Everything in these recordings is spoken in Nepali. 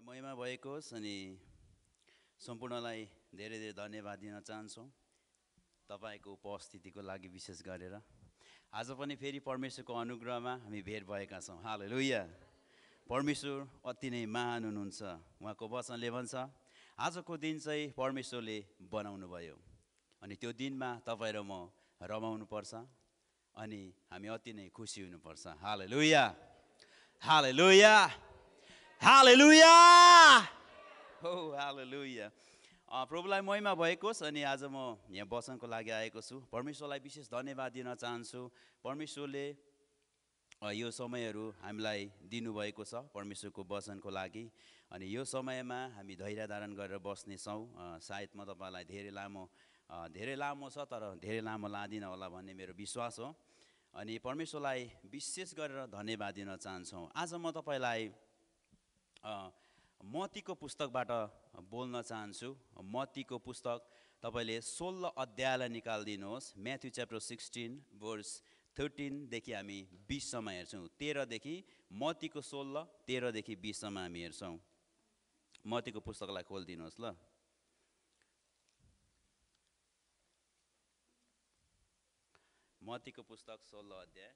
प्रभुलाई महिमा भएको होस् अनि सम्पूर्णलाई धेरै धेरै धन्यवाद दिन चाहन्छौँ तपाईको उपस्थितिको लागि विशेष गरेर। आज पनि फेरि परमेश्वरको अनुग्रहमा हामी भेट भएका छौँ। हालेलुया। परमेश्वर अति नै महान हुनुहुन्छ। उहाँको वचनले भन्छ आजको दिन चाहिँ परमेश्वरले बनाउनु भयो अनि त्यो दिनमा तपाईँ र म रमाउनु पर्छ अनि हामी अति नै खुसी हुनुपर्छ। हालेलुया, हालेलुया, हालेलुया, हो हालेलुया। प्रभुलाई महिमा भएको होस् अनि आज म यहाँ वचनको लागि आएको छु। परमेश्वरलाई विशेष धन्यवाद दिन चाहन्छु। परमेश्वरले यो समयहरू हामीलाई दिनुभएको छ परमेश्वरको वचनको लागि अनि यो समयमा हामी धैर्य धारण गरेर बस्नेछौँ। सायद म तपाईँलाई धेरै लामो छ तर धेरै लामो लादिनँ होला भन्ने मेरो विश्वास हो अनि परमेश्वरलाई विशेष गरेर धन्यवाद दिन चाहन्छौँ। आज म तपाईँलाई मत्तीको पुस्तकबाट बोल्न चाहन्छु। मत्तीको पुस्तक तपाईँले 16 अध्यायलाई निकालिदिनुहोस्। म्याथ्यू च्याप्टर 16 भर्स 13 देखि हामी 20 सम्म हेर्छौँ। 13 देखि मत्तीको 16 13 देखि 20 सम्म हामी हेर्छौँ। मत्तीको पुस्तकलाई खोलिदिनुहोस् ल। मत्तीको पुस्तक 16 अध्याय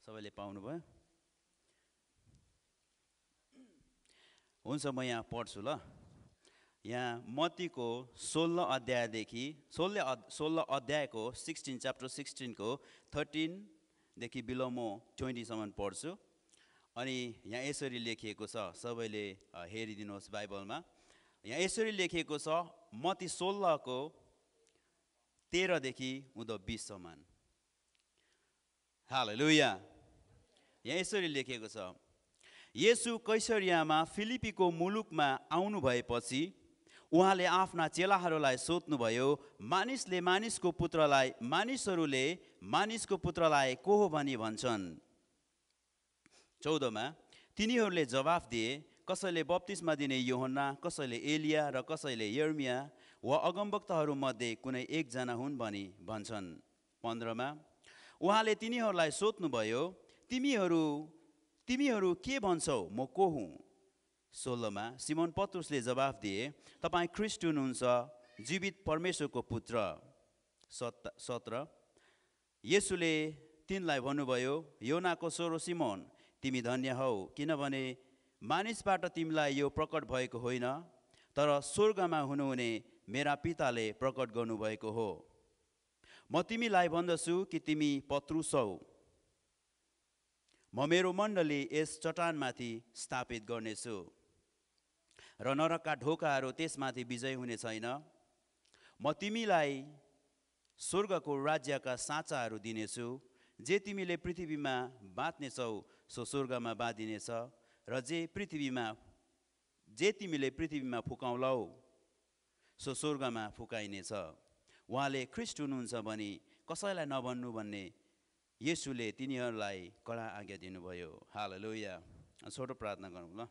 सबैले पाउनुभयो? हुन्छ, म यहाँ पढ्छु ल। यहाँ मत्तीको 16 अध्यायदेखि 16 अध्यायको 16 च्याप्टर 16 को 13 देखि बिलो म 20 सम्म पढ्छु अनि यहाँ यसरी लेखिएको छ। सबैले हेरिदिनुहोस् बाइबलमा। यहाँ यसरी लेखिएको छ मत्ती 16 को 13 देखि उँधो 20 सम्म। हालेलुया। यहाँ यसरी लेखिएको छ येशू कैसरियामा फिलिपीको मुलुकमा आउनु भएपछि उहाँले आफ्ना चेलाहरूलाई सोध्नुभयो मानिसहरूले मानिसको पुत्रलाई को हो भनी भन्छन्? 14 मा तिनीहरूले जवाफ दिए कसैले बप्तिस्मा दिने यूहन्ना, कसैले एलिया र कसैले यर्मिया वा अगमवक्ताहरू मध्ये कुनै एकजना हुन् भनी भन्छन्। 15 मा उहाँले तिनीहरूलाई सोध्नुभयो तिमीहरू के भन्छौ म को हुँ? 16 मा सिमोन पत्रुसले जवाफ दिए तपाईँ ख्रिस्ट हुनुहुन्छ जीवित परमेश्वरको पुत्र। 17 येशूले तिनलाई भन्नुभयो योनाको छोरो सिमोन तिमी धन्य हौ किनभने मानिसबाट तिमीलाई यो प्रकट भएको होइन तर स्वर्गमा हुनुहुने मेरा पिताले प्रकट गर्नुभएको हो। म तिमीलाई भन्दछु कि तिमी पत्रुस हौ। म मेरो मण्डली यस चट्टानमाथि स्थापित गर्नेछु र नरकका ढोकाहरू त्यसमाथि विजय हुने छैन। म तिमीलाई स्वर्गको राज्यका साँचाहरू दिनेछु। जे तिमीले पृथ्वीमा बाँध्नेछौ सो स्वर्गमा बाँधिनेछ र जे तिमीले पृथ्वीमा फुकाउँलौ सो स्वर्गमा फुकाइनेछ। उहाँले ख्रिस्ट हुनुहुन्छ भनी कसैलाई नभन्नु भन्ने येशूले तिनीहरूलाई कडा आज्ञा दिनुभयो। हालेलुया। छोटो प्रार्थना गरौँ ल।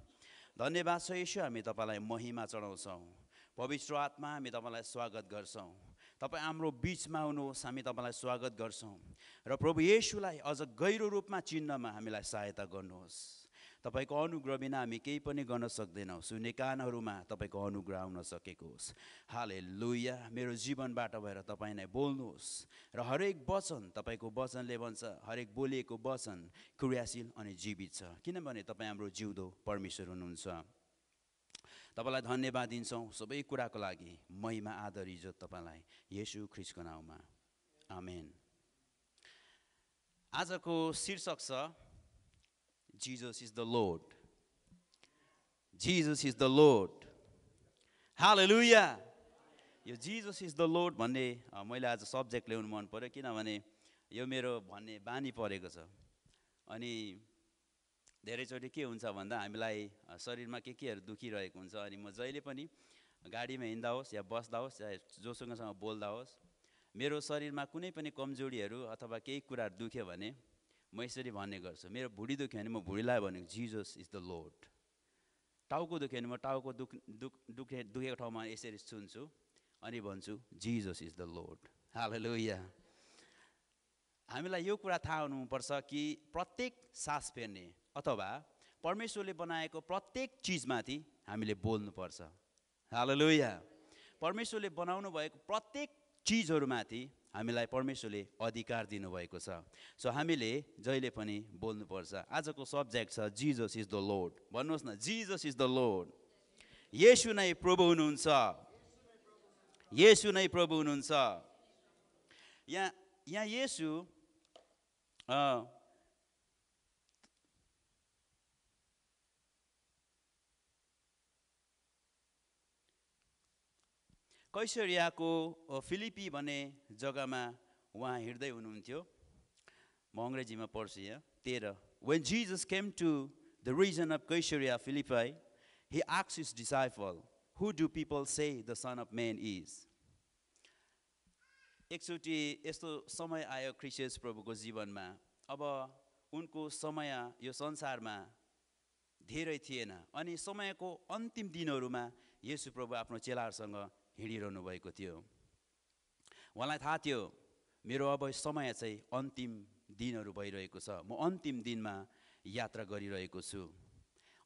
धन्यवाद छ येशू, हामी तपाईँलाई महिमा चढाउँछौँ। पवित्र आत्मा हामी तपाईँलाई स्वागत गर्छौँ। तपाईँ हाम्रो बिचमा हुनुहोस्, हामी तपाईँलाई स्वागत गर्छौँ र प्रभु येशूलाई अझ गहिरो रूपमा चिन्नमा हामीलाई सहायता गर्नुहोस्। तपाईँको अनुग्रह बिना हामी केही पनि गर्न सक्दैनौँ। सुन्ने कानहरूमा तपाईँको अनुग्रह आउन सकेको होस्। हालेलुया। मेरो जीवनबाट भएर तपाईँ नै बोल्नुहोस् र हरेक वचन तपाईँको वचनले भन्छ हरेक बोलिएको वचन क्रियाशील अनि जीवित छ किनभने तपाईँ हाम्रो जिउँदो परमेश्वर हुनुहुन्छ। तपाईँलाई धन्यवाद दिन्छौँ सबै कुराको लागि। महिमा आदर इज्जत तपाईँलाई येशू ख्रिस्टको नाउँमा, आमेन। आजको शीर्षक छ Jesus is the Lord. Jesus is the Lord. Hallelujah. यो Jesus is the Lord भन्ने मैले आज सब्जेक्ट ल्याउनु मन पर्यो किनभने यो मेरो भन्ने बानी परेको छ। अनि धेरैचोटि के हुन्छ भन्दा हामीलाई शरीरमा केहरू दुखिरहेको हुन्छ अनि म जहिले पनि गाडीमा हिँड्दा होस् या बस्दा होस् या जोसँगसँग बोल्दा होस् मेरो शरीरमा कुनै पनि कमजोरीहरू अथवा केही कुराहरू दुख्यो भने म यसरी भन्ने गर्छु। मेरो भुँडी दुख्यो भने म भुँडीलाई भनेको जिजस इज द लोर्ड। टाउको दुख्यो भने म टाउको दुखेको ठाउँमा यसरी छुन्छु अनि भन्छु जिजस इज द लोर्ड। हालेलुया। हामीलाई यो कुरा थाहा हुनुपर्छ कि प्रत्येक सास फेर्ने अथवा परमेश्वरले बनाएको प्रत्येक चिजमाथि हामीले बोल्नुपर्छ। हालेलुया। परमेश्वरले बनाउनु भएको प्रत्येक चिजहरूमाथि हामीलाई परमेश्वरले अधिकार दिनुभएको छ। सो हामीले जहिले पनि बोल्नुपर्छ। आजको सब्जेक्ट छ जिजस इज द लर्ड। भन्नुहोस् न, जिजस इज द लर्ड। येशू नै प्रभु हुनुहुन्छ। येशू नै प्रभु हुनुहुन्छ। यहाँ येशू कैसरियाको फिलिपी भन्ने जग्गामा उहाँ हिँड्दै हुनुहुन्थ्यो। म अङ्ग्रेजीमा पढ्छु यहाँ 13। When Jesus came to the region of Caesarea Philippi, he asked his disciple, who do people say the Son of Man is? एकचोटि यस्तो समय आयो ख्रिस्ट प्रभुको जीवनमा। अब उनको समय यो संसारमा धेरै थिएन अनि समयको अन्तिम दिनहरूमा येशू प्रभु आफ्नो चेलाहरूसँग हिँडिरहनु भएको थियो। उहाँलाई थाहा थियो मेरो अब समय चाहिँ अन्तिम दिनहरू भइरहेको छ, म अन्तिम दिनमा यात्रा गरिरहेको छु।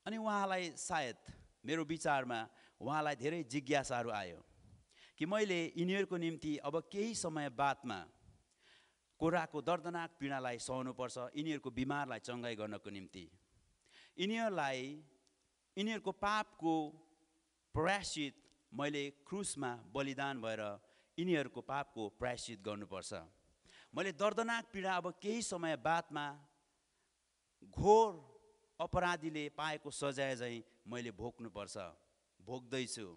अनि उहाँलाई सायद मेरो विचारमा उहाँलाई धेरै जिज्ञासाहरू आयो कि मैले यिनीहरूको निम्ति अब केही समय बादमा कोराको दर्दनाक पीडालाई सहनुपर्छ, यिनीहरूको बिमारलाई चङ्गाई गर्नको निम्ति। यिनीहरूको पापको प्रायश्चित मैले क्रुसमा बलिदान भएर यिनीहरूको पापको प्रायश्चित गर्नुपर्छ। मैले दर्दनाक पीडा अब केही समय बादमा घोर अपराधीले पाएको सजाय चाहिँ मैले भोग्नुपर्छ, भोग्दैछु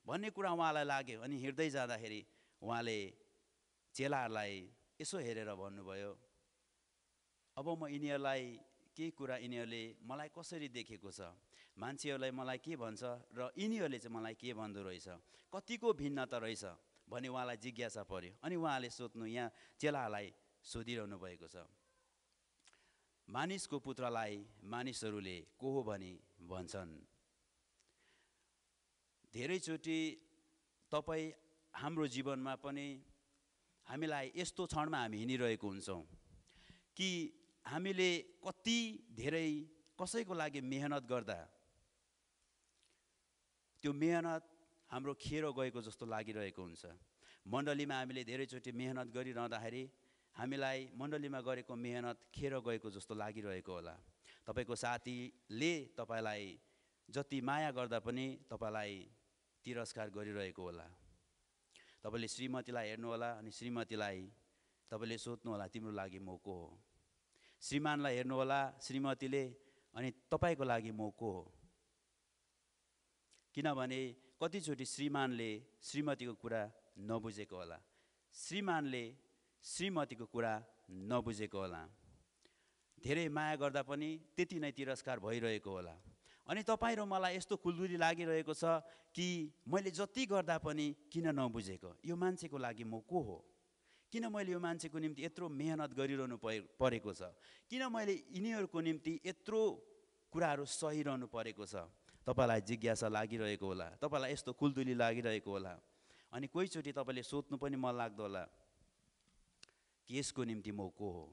भन्ने कुरा उहाँलाई लाग्यो। अनि हिँड्दै जाँदाखेरि उहाँले चेलाहरूलाई यसो हेरेर भन्नुभयो, अब म यिनीहरूलाई केही कुरा यिनीहरूले मलाई कसरी देखेको छ, मान्छेहरूलाई मलाई के भन्छ र यिनीहरूले चाहिँ मलाई के भन्दो रहेछ, कतिको भिन्नता रहेछ भन्ने उहाँलाई जिज्ञासा पर्यो। अनि उहाँले सोध्नु यहाँ चेलाहरूलाई सोधिरहनु भएको छ, मानिसको पुत्रलाई मानिसहरूले को हो भनी भन्छन्? धेरैचोटि तपाईँ हाम्रो जीवनमा पनि हामीलाई यस्तो क्षणमा हामी हिँडिरहेको हुन्छौँ कि हामीले कति धेरै कसैको लागि मेहनत गर्दा त्यो मेहनत हाम्रो खेर गएको जस्तो लागिरहेको हुन्छ। मण्डलीमा हामीले धेरैचोटि मेहनत गरिरहँदाखेरि हामीलाई मण्डलीमा गरेको मेहनत खेर गएको जस्तो लागिरहेको होला। तपाईँको साथीले तपाईँलाई जति माया गर्दा पनि तपाईँलाई तिरस्कार गरिरहेको होला। तपाईँले श्रीमतीलाई हेर्नुहोला अनि श्रीमतीलाई तपाईँले सोध्नुहोला तिम्रो लागि म को हो। श्रीमानलाई हेर्नुहोला श्रीमतीले अनि तपाईँको लागि म को हो। किनभने कतिचोटि श्रीमानले श्रीमतीको कुरा नबुझेको होला, श्रीमानले श्रीमतीको कुरा नबुझेको होला। धेरै माया गर्दा पनि त्यति नै तिरस्कार भइरहेको होला। अनि तपाईँ र मलाई यस्तो खुल्दुली लागिरहेको छ कि मैले जति गर्दा पनि किन नबुझेको, यो मान्छेको लागि म को हो, किन मैले यो मान्छेको निम्ति यत्रो मेहनत गरिरहनु परेको छ, किन मैले यिनीहरूको निम्ति यत्रो कुराहरू सहिरहनु परेको छ। तपाईँलाई जिज्ञासा लागिरहेको होला, तपाईँलाई यस्तो खुल्दुली लागिरहेको होला। अनि कोहीचोटि तपाईँले सोध्नु पनि मन लाग्दो होला कि यसको निम्ति म को हो,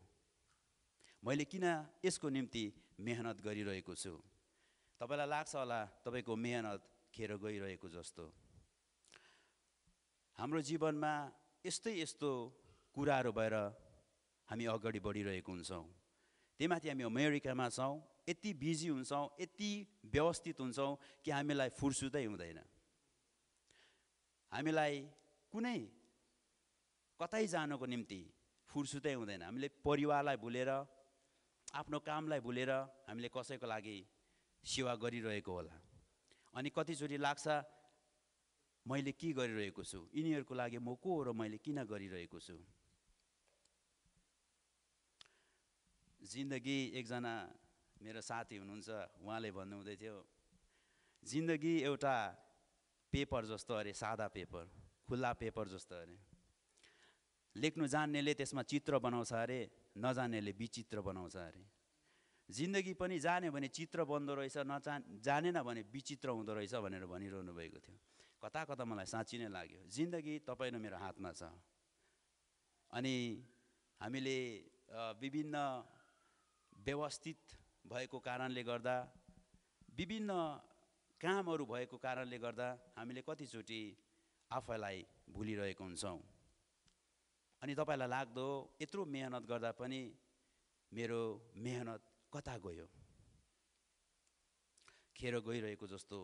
मैले किन यसको निम्ति मेहनत गरिरहेको छु। तपाईँलाई लाग्छ होला तपाईँको मेहनत खेर गइरहेको जस्तो। हाम्रो जीवनमा यस्तो कुराहरू भएर हामी अगाडि बढिरहेको हुन्छौँ। त्यहीमाथि हामी अमेरिकामा छौँ, यति बिजी हुन्छौँ, यति व्यवस्थित हुन्छौँ कि हामीलाई फुर्सुदै हुँदैन। हामीलाई कुनै कतै जानको निम्ति फुर्सुदै हुँदैन। हामीले परिवारलाई भुलेर आफ्नो कामलाई भुलेर हामीले कसैको लागि सेवा गरिरहेको होला। अनि कतिचोटि लाग्छ मैले के गरिरहेको छु, यिनीहरूको लागि म को हो र मैले किन गरिरहेको छु। जिन्दगी, एकजना मेरो साथी हुनुहुन्छ, उहाँले भन्नुहुँदै थियो जिन्दगी एउटा पेपर जस्तो अरे, सादा पेपर, खुल्ला पेपर जस्तो अरे। लेख्नु जान्नेले त्यसमा चित्र बनाउँछ अरे, नजान्नेले विचित्र बनाउँछ अरे। जिन्दगी पनि जान्यो भने चित्र बन्दो रहेछ, जानेन भने विचित्र हुँदो रहेछ भनेर भनिरहनु भएको थियो। कता कता मलाई साँच्ची नै लाग्यो। जिन्दगी तपाईँ र मेरो हातमा छ। अनि हामीले विभिन्न व्यवस्थित भएको कारणले गर्दा, विभिन्न कामहरू भएको कारणले गर्दा हामीले कतिचोटि आफैलाई भुलिरहेको हुन्छौँ। अनि तपाईँलाई लाग्दो यत्रो मेहनत गर्दा पनि मेरो मेहनत कता गयो, खेर गइरहेको जस्तो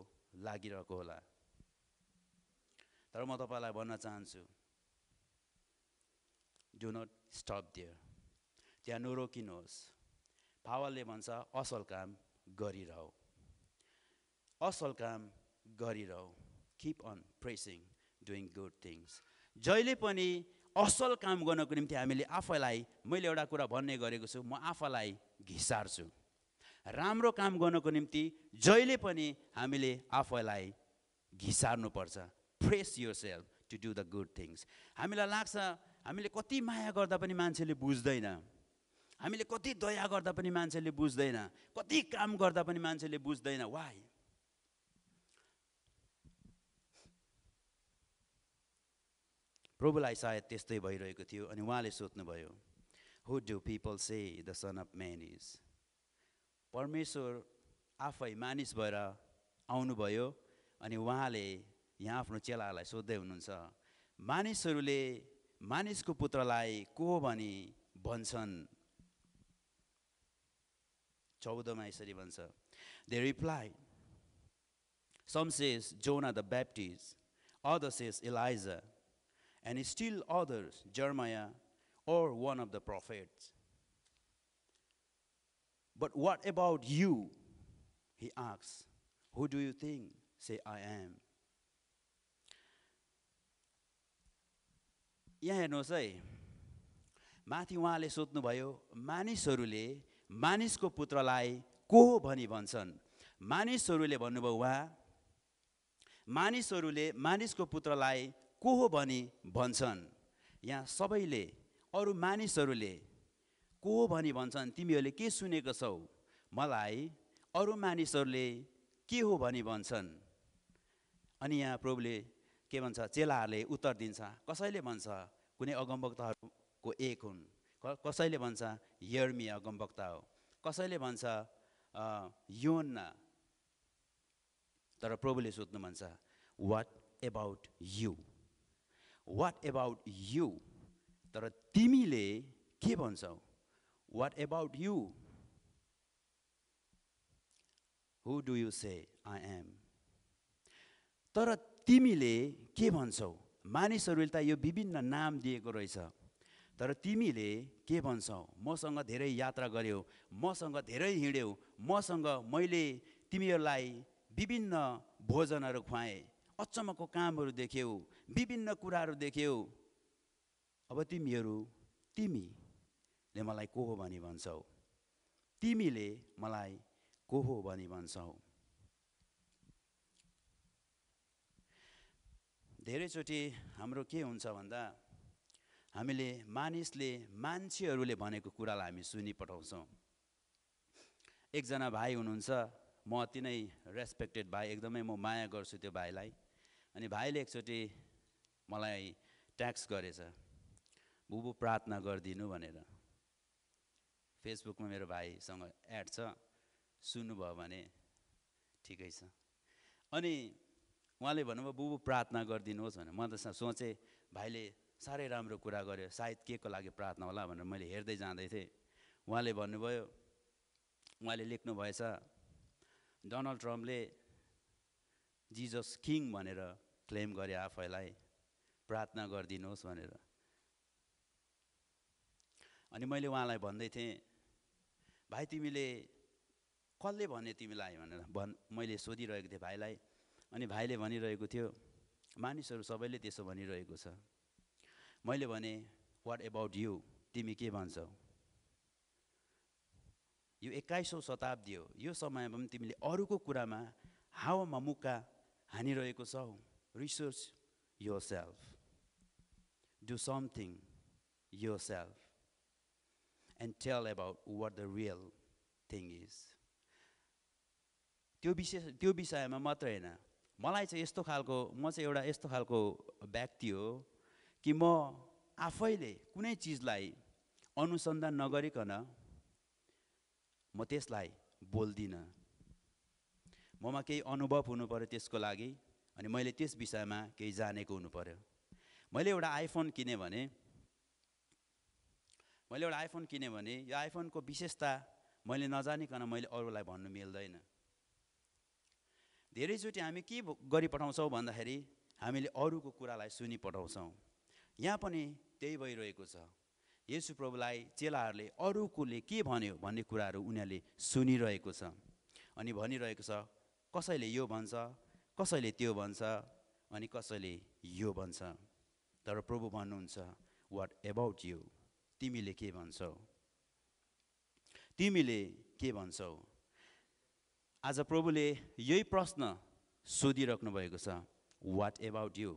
लागिरहेको होला। तर म तपाईँलाई भन्न चाहन्छु, डु नट स्टप देयर, त्यहाँ नरोकिनुहोस्। पावलले भन्छ असल काम गरिरहौ, असल काम गरिरहौ, keep on pressing, doing good things. जहिले पनि असल काम गर्नको निम्ति हामीले आफैलाई, मैले एउटा कुरा भन्ने गरेको छु, म आफैलाई घिसार्छु। राम्रो काम गर्नको निम्ति जहिले पनि हामीले आफैलाई घिसार्नुपर्छ। Press yourself to do the good things. हामीलाई लाग्छ हामीले कति माया गर्दा पनि मान्छेले बुझ्दैन, हामीले कति दया गर्दा पनि मान्छेले बुझ्दैन, कति काम गर्दा पनि मान्छेले बुझ्दैन। वाइ? प्रभुलाई सायद त्यस्तै भइरहेको थियो। अनि उहाँले सोध्नुभयो, who do people say the son of man is? परमेश्वर आफै मानिस भएर आउनुभयो अनि उहाँले यहाँ आफ्नो चेलाहरूलाई सोध्दै हुनुहुन्छ, मानिसहरूले मानिसको पुत्रलाई को भनी भन्छन्? 14 मा यसरी भन्छ, they replied, some says Jonah the Baptist, others says Elijah, and still others Jeremiah or one of the prophets. But what about you? He asks, who do you think say I am? यहाँ हेर्नुहोस् है, माथि उहाँले सोध्नुभयो, मानिसहरूले मानिसको पुत्रलाई को भनी भन्छन्? मानिसहरूले भन्नुभयो, उहाँ मानिसहरूले मानिसको पुत्रलाई को भनी भन्छन्? यहाँ सबैले, अरू मानिसहरूले को भनी भन्छन्? तिमीहरूले के सुनेको छौ? मलाई अरू मानिसहरूले के हो भनी भन्छन्? अनि यहाँ प्रभुले के भन्छ? चेलाहरूले उत्तर दिन्छ। कसैले भन्छ कुनै अगमवक्ताहरूको एक हुन्, कसैले भन्छ यर्मिया अगमवक्ता हो, कसैले भन्छ योना। तर प्रभुले सोध्नुहुन्छ, what about you? What about you? तर तिमीले के भन्छौ? What about you? Who do you say I am? तर तिमीले के भन्छौ? मानिसहरूले त यो विभिन्न नाम दिएको रहेछ, तर तिमीले के भन्छौ? मसँग धेरै यात्रा गर्यौ, मसँग धेरै हिँड्यौ, मैले तिमीहरूलाई विभिन्न भोजनहरू खुवाएँ, अचम्मको कामहरू देख्यौ, विभिन्न कुराहरू देख्यौ। अब तिमीले मलाई को हो भनी भन्छौ? तिमीले मलाई को हो भनी भन्छौ? धेरैचोटि हाम्रो के हुन्छ भन्दा, हामीले मान्छेहरूले भनेको कुरालाई हामी सुनिपठाउँछौँ। एकजना भाइ हुनुहुन्छ, म अति नै रेस्पेक्टेड भाइ, एकदमै म माया गर्छु त्यो भाइलाई। अनि भाइले एकचोटि मलाई ट्याक्स गरेछ, बुबु प्रार्थना गरिदिनु भनेर। फेसबुकमा मेरो भाइसँग एड छ, सुन्नुभयो भने ठिकै छ। अनि उहाँले भन्नुभयो बुबु प्रार्थना गरिदिनुहोस् भनेर। म त सोचेँ भाइले साह्रै राम्रो कुरा गर्यो, सायद के को लागि प्रार्थना होला भनेर मैले हेर्दै जाँदै थिएँ। उहाँले भन्नुभयो, उहाँले लेख्नु भएछ, डोनाल्ड ट्रम्पले जिजस किङ भनेर क्लेम गरे आफैलाई, प्रार्थना गरिदिनुहोस् भनेर। अनि मैले उहाँलाई भन्दै थिएँ, भाइ तिमीले कसले भने तिमीलाई भनेर मैले सोधिरहेको थिएँ भाइलाई। अनि भाइले भनिरहेको थियो, मानिसहरू सबैले त्यसो भनिरहेको छ। मैले भने, वाट एबाउट यु? तिमी के भन्छौ? यो 21औं शताब्दी हो, यो समयमा पनि तिमीले अरूको कुरामा हावामा मुक्का हानिरहेको छौ। Research yourself, do something yourself and tell about what the real thing is. त्यो विषयमा मात्र होइन, मलाई चाहिँ यस्तो खालको, म चाहिँ एउटा यस्तो खालको व्यक्ति हो कि म आफैले कुनै चिजलाई अनुसन्धान नगरिकन म त्यसलाई बोल्दिनँ। ममा केही अनुभव हुनु पर्यो त्यसको लागि, अनि मैले त्यस विषयमा केही जानेको हुनु पर्यो। मैले एउटा आइफोन किने भने यो आइफोनको विशेषता मैले नजानिकन मैले अरूलाई भन्नु मिल्दैन। धेरैचोटि हामी के गरिपठाउँछौँ भन्दाखेरि हामीले अरूको कुरालाई सुनिपठाउँछौँ। यहाँ पनि त्यही भइरहेको छ। येशू प्रभुलाई चेलाहरूले अरूकोले के भन्यो भन्ने कुराहरू उनीहरूले सुनिरहेको छ अनि भनिरहेको छ। कसैले यो भन्छ, कसैले त्यो भन्छ, अनि कसैले यो भन्छ। तर प्रभु भन्नुहुन्छ, व्हाट अबाउट यु? तिमीले के भन्छौ? तिमीले के भन्छौ? आज प्रभुले यही प्रश्न सोधिराख्नु भएको छ, व्हाट अबाउट यु?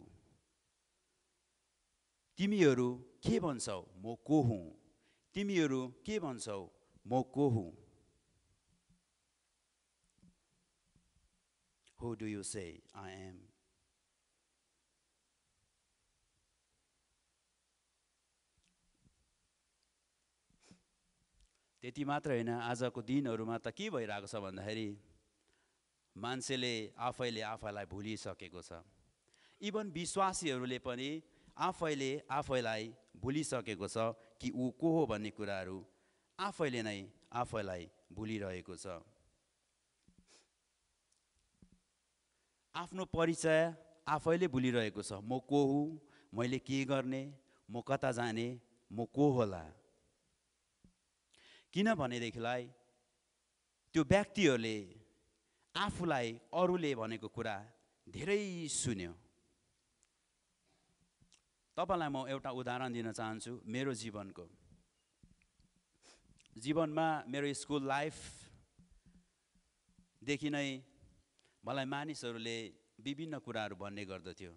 तिमीहरू के भन्छौ? म को हुँ? तिमीहरू के भन्छौ? म को हुँ? Who do you say I am? त्यति मात्र होइन, आजको दिनहरूमा त के भइरहेको छ भन्दाखेरि मान्छेले आफैले आफैलाई भुलिसकेको छ। इभन विश्वासीहरूले पनि आफैले आफैलाई भुलिसकेको छ कि ऊ को हो भन्ने कुराहरू आफैले नै आफैलाई भुलिरहेको छ। आफ्नो परिचय आफैले भुलिरहेको छ। म को हुँ, मैले के गर्ने, म कता जाने, म को होला। किनभनेदेखिलाई त्यो व्यक्तिहरूले आफूलाई अरूले भनेको कुरा धेरै सुन्यो। तपाईलाई म एउटा उदाहरण दिन चाहन्छु मेरो जीवनमा मेरो स्कुल लाइफदेखि नै मलाई मानिसहरूले विभिन्न कुराहरू भन्ने गर्दथ्यो।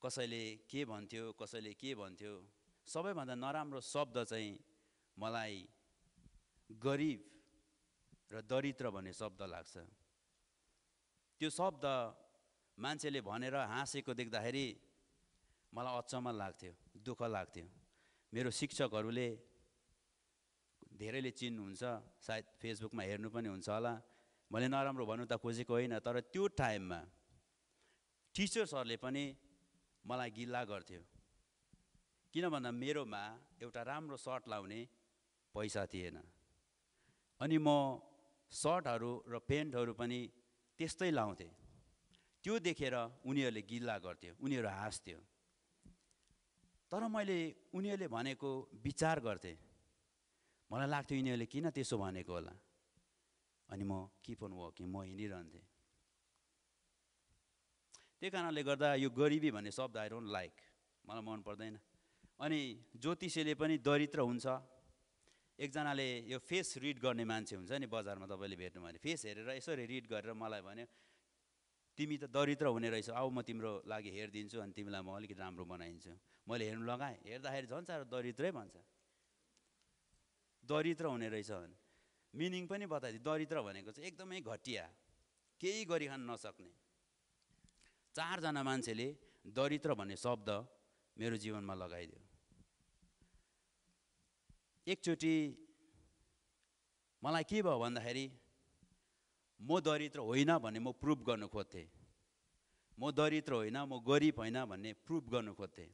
कसैले के भन्थ्यो, कसैले के भन्थ्यो। सबैभन्दा नराम्रो शब्द चाहिँ मलाई गरिब र दरिद्र भन्ने शब्द लाग्छ। त्यो शब्द मान्छेले भनेर हाँसेको देख्दाखेरि मलाई अचम्म लाग्थ्यो, दुःख लाग्थ्यो। मेरो शिक्षकहरूले धेरैले चिन्नुहुन्छ, सायद फेसबुकमा हेर्नु पनि हुन्छ होला। मैले नराम्रो भन्नु त खोजेको होइन, तर त्यो टाइममा टिचर्सहरूले पनि मलाई गिल्ला गर्थ्यो। किन भन्दा मेरोमा एउटा राम्रो सर्ट लाउने पैसा थिएन, अनि म सर्टहरू र पेन्टहरू पनि त्यस्तै लाउँथे। त्यो देखेर उनीहरूले गिल्ला गर्थ्यो, उनीहरू हाँस्थ्यो। तर मैले उनीहरूले भनेको विचार गर्थेँ। मलाई लाग्थ्यो यिनीहरूले किन त्यसो भनेको होला, अनि म किप अन वकिङ, म हिँडिरहन्थेँ। त्यही कारणले गर्दा यो गरिबी भन्ने शब्द आई डोन्ट लाइक, मलाई मन पर्दैन। अनि ज्योतिषीले पनि दरिद्र हुन्छ। एकजनाले यो फेस रिड गर्ने मान्छे हुन्छ नि बजारमा, तपाईँले भेट्नु भने फेस हेरेर यसरी रिड गरेर मलाई भन्यो, तिमी त दरिद्र हुने रहेछ, आऊ म तिम्रो लागि हेरिदिन्छु अनि तिमीलाई म अलिकति राम्रो बनाइदिन्छु। मैले हेर्नु लगाएँ, हेर्दाखेरि झन् साह्रो दरिद्रै भन्छ। दरिद्र हुने रहेछ भने मिनिङ पनि बताइदियो। दरिद्र भनेको चाहिँ एकदमै घटिया, केही गरिखान नसक्ने। 4 जना मान्छेले दरिद्र भन्ने शब्द मेरो जीवनमा लगाइदियो। एकचोटि मलाई के भयो भन्दाखेरि म दरिद्र होइन भन्ने म प्रुभ गर्नु खोज्थेँ। म दरिद्र होइन, म गरिब होइन भन्ने प्रुभ गर्नु खोज्थेँ।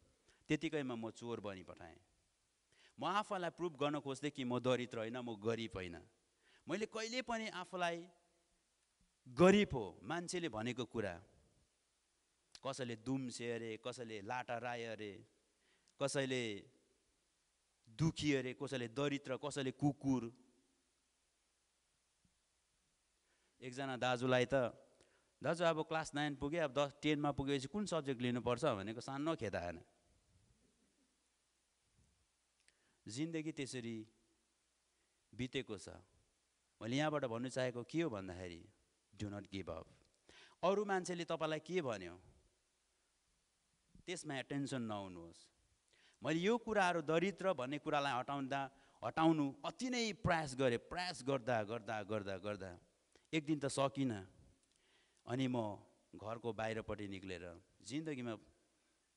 त्यतिकैमा म चोर बनिपठाएँ। म आफूलाई प्रुभ गर्न खोज्थेँ कि म दरिद्र होइन, म गरिब होइन। मैले कहिले पनि आफूलाई गरिब हो मान्छेले भनेको कुरा, कसैले दुम्से अरे, कसैले लाटा राय अरे, कसैले दुखी अरे, कसैले दरिद्र, कसैले कुकुर। एकजना दाजुलाई त, दाजु अब क्लास 9 पुगे, अब 10 मा पुगेपछि कुन सब्जेक्ट लिनुपर्छ भनेको सानो खेदा आएन। जिन्दगी त्यसरी बितेको छ। मैले यहाँबाट भन्नु चाहेको के हो भन्दाखेरि डु नट गिभ अप। अरू मान्छेले तपाईँलाई के भन्यो त्यसमा टेन्सन नहुनुहोस्। मैले यो कुराहरू दरिद्र भन्ने कुरालाई हटाउनु अति नै प्रयास गरेँ। प्रयास गर्दा गर्दा गर्दा गर्दा एक दिन त सकिनँ। अनि म घरको बाहिरपट्टि निक्लेर जिन्दगीमा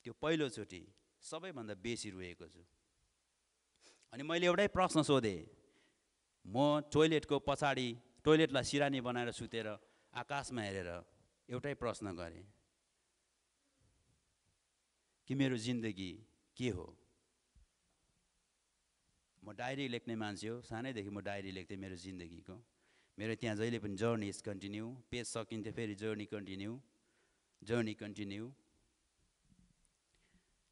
त्यो पहिलोचोटि सबैभन्दा बेसी रोएको छु। अनि मैले एउटै प्रश्न सोधेँ, म टोइलेटको पछाडि टोइलेटलाई सिरानी बनाएर सुतेर आकाशमा हेरेर एउटै प्रश्न गरेँ कि मेरो जिन्दगी के हो। म डायरी लेख्ने मान्छे हो, सानैदेखि म डायरी लेख्थेँ मेरो जिन्दगीको। मेरो त्यहाँ जहिले पनि जर्नी इज कन्टिन्यू, पेज सकिन्थ्यो फेरि जर्नी कन्टिन्यू।